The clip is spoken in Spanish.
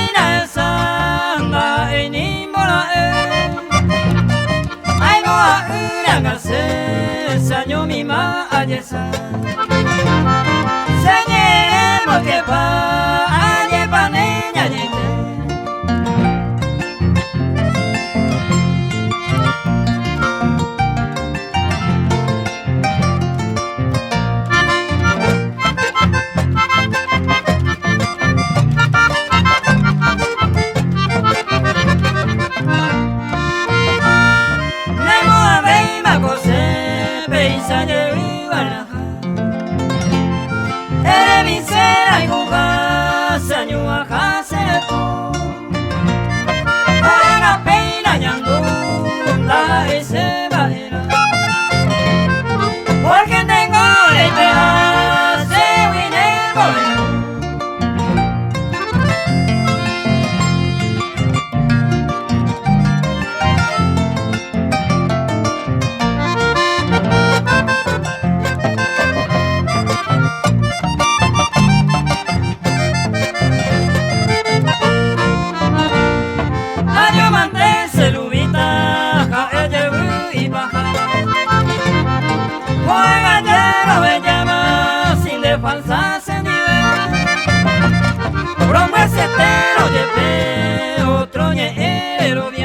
ina sanga ini mola ai moa uranga se sanyo mi ma ajesa senye mo ke pa aje pa ne nya ni te porque tengo la esperanza de vivir. Adiós manténse lubita, calle y baja. Juega lleno me llama sin de falsa nivel. Broma ese tero de otro ñero bien.